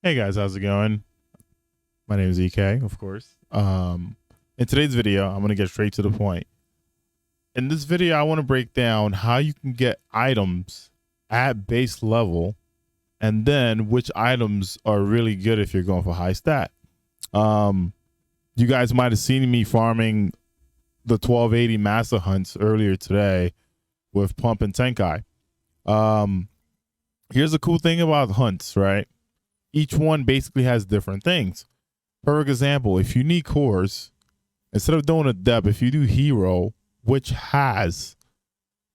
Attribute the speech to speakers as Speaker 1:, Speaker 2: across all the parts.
Speaker 1: Hey guys, how's it going? My name is EK, of course. In today's video, I'm going to get straight to the point. In this video, I want to break down how you can get items at base level and then which items are really good if you're going for high stat. You guys might have seen me farming the 1280 master hunts earlier today with Pump and Tenkai. Here's the cool thing about hunts, right? Each one basically has different things. Perfect example, if you need cores, instead of doing a depth, if you do hero, which has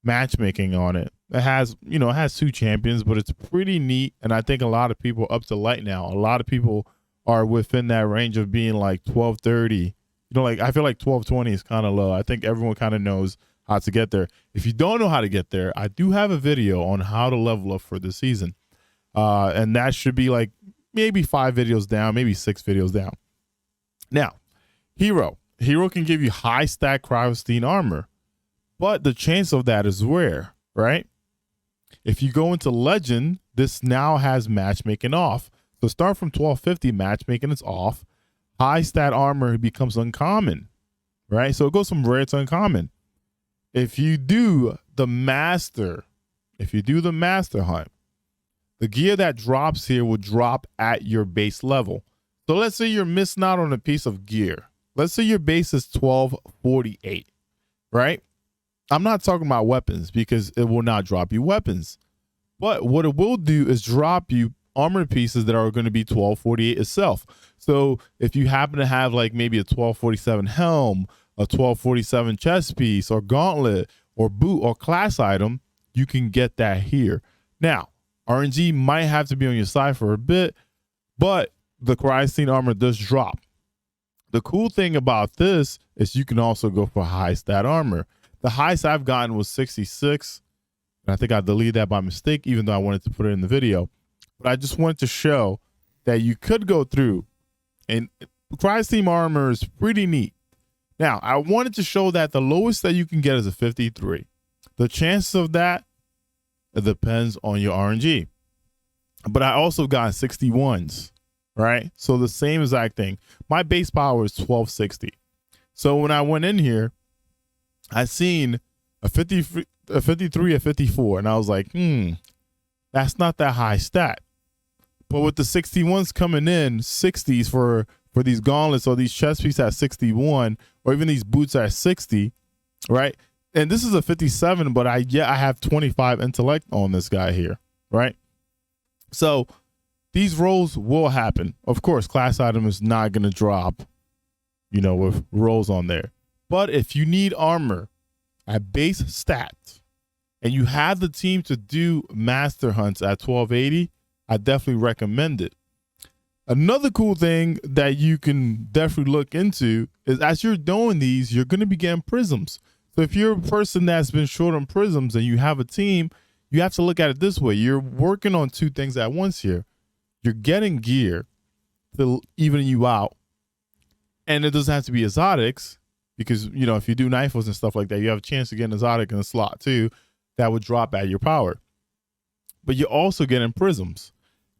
Speaker 1: matchmaking on it, it has, it has 2 champions, but it's pretty neat. And I think a lot of people up to light now, a lot of people are within that range of being like 1230. Like I feel like 1220 is kind of low. I think everyone kind of knows how to get there. If you don't know how to get there, I do have a video on how to level up for the season. And that should be like maybe 5 videos down, maybe 6 videos down. Now, hero can give you high stat Cryostein armor, but the chance of that is rare, right? If you go into legend, this now has matchmaking off. So start from 1250, matchmaking is off. High stat armor becomes uncommon, right? So it goes from rare to uncommon. If you do the master hunt, the gear that drops here will drop at your base level. So let's say you're missing out on a piece of gear. Let's say your base is 1248, right? I'm not talking about weapons because it will not drop you weapons. But what it will do is drop you armor pieces that are going to be 1248 itself. So if you happen to have like maybe a 1247 helm, a 1247 chest piece or gauntlet or boot or class item, you can get that here. Now, RNG might have to be on your side for a bit, but the Cryostein armor does drop. The cool thing about this is you can also go for high stat armor. The highest I've gotten was 66. And I think I deleted that by mistake, even though I wanted to put it in the video. But I just wanted to show that you could go through, and Cryostein armor is pretty neat. Now, I wanted to show that the lowest that you can get is a 53. The chances of that, it depends on your RNG. But I also got 61s, right? So the same exact thing. My base power is 1260. So when I went in here, I seen a 53, a 54, and I was like, that's not that high stat. But with the 61s coming in, 60s for these gauntlets or these chest pieces at 61, or even these boots at 60, right? And this is a 57, but I have 25 intellect on this guy here, right? So these rolls will happen. Of course, class item is not going to drop, with rolls on there. But if you need armor at base stats and you have the team to do master hunts at 1280, I definitely recommend it. Another cool thing that you can definitely look into is as you're doing these, you're going to be getting prisms. So if you're a person that's been short on prisms and you have a team, you have to look at it this way. You're working on 2 things at once here. You're getting gear to even you out. And it doesn't have to be exotics because, if you do knifels and stuff like that, you have a chance to get an exotic in a slot too that would drop at your power. But you're also getting prisms.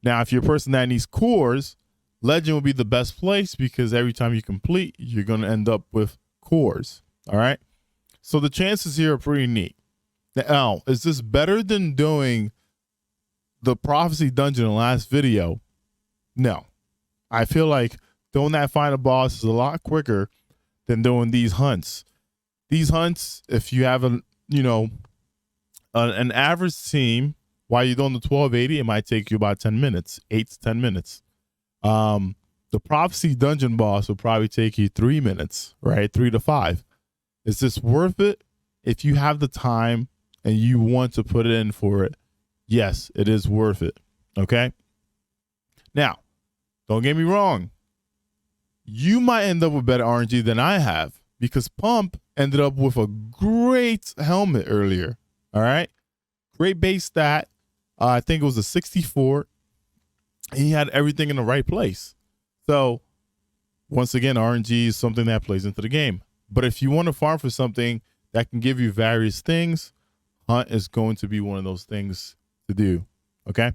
Speaker 1: Now, if you're a person that needs cores, legend will be the best place because every time you complete, you're going to end up with cores. All right. So the chances here are pretty neat. Now, is this better than doing the prophecy dungeon in the last video? No. I feel like doing that final boss is a lot quicker than doing these hunts. These hunts, if you have an average team, while you're doing the 1280, it might take you about 10 minutes, 8 to 10 minutes. The prophecy dungeon boss will probably take you 3 minutes, right? 3 to 5. Is this worth it? If you have the time and you want to put in for it, yes, it is worth it. Okay. Now, don't get me wrong. You might end up with better RNG than I have because Pump ended up with a great helmet earlier. All right. Great base stat. I think it was a 64. He had everything in the right place. So once again, RNG is something that plays into the game. But if you want to farm for something that can give you various things, hunt is going to be one of those things to do. Okay.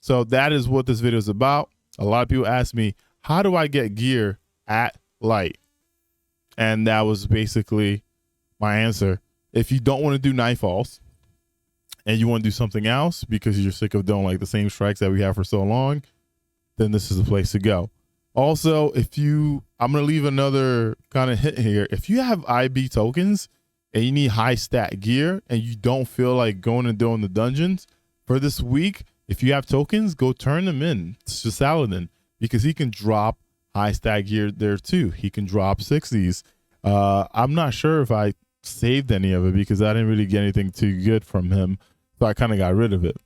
Speaker 1: So that is what this video is about. A lot of people ask me, how do I get gear at light? And that was basically my answer. If you don't want to do nightfalls and you want to do something else because you're sick of doing like the same strikes that we have for so long, then this is the place to go. Also, I'm going to leave another kind of hint here. If you have IB tokens and you need high stat gear and you don't feel like going and doing the dungeons for this week, if you have tokens, go turn them in to Saladin because he can drop high stat gear there too. He can drop 60s. I'm not sure if I saved any of it because I didn't really get anything too good from him. So I kind of got rid of it.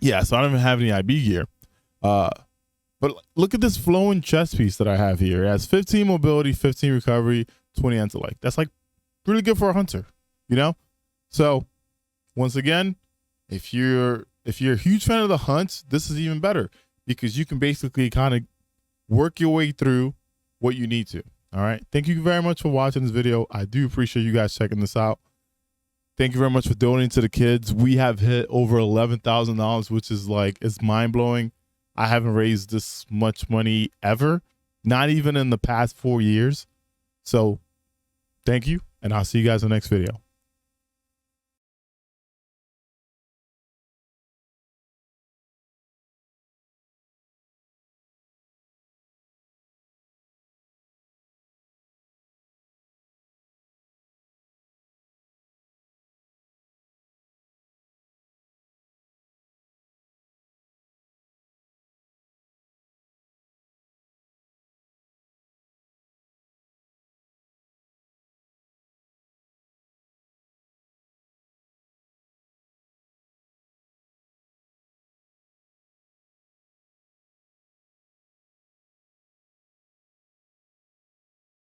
Speaker 1: Yeah, so I don't even have any IB gear. But look at this flowing chest piece that I have here. It has 15 mobility, 15 recovery, 20 intellect. That's like really good for a hunter, you know? So once again, if you're a huge fan of the hunts, this is even better because you can basically kind of work your way through what you need to. All right. Thank you very much for watching this video. I do appreciate you guys checking this out. Thank you very much for donating to the kids. We have hit over $11,000, which is like, it's mind blowing. I haven't raised this much money ever, not even in the past 4 years. So thank you. And I'll see you guys in the next video.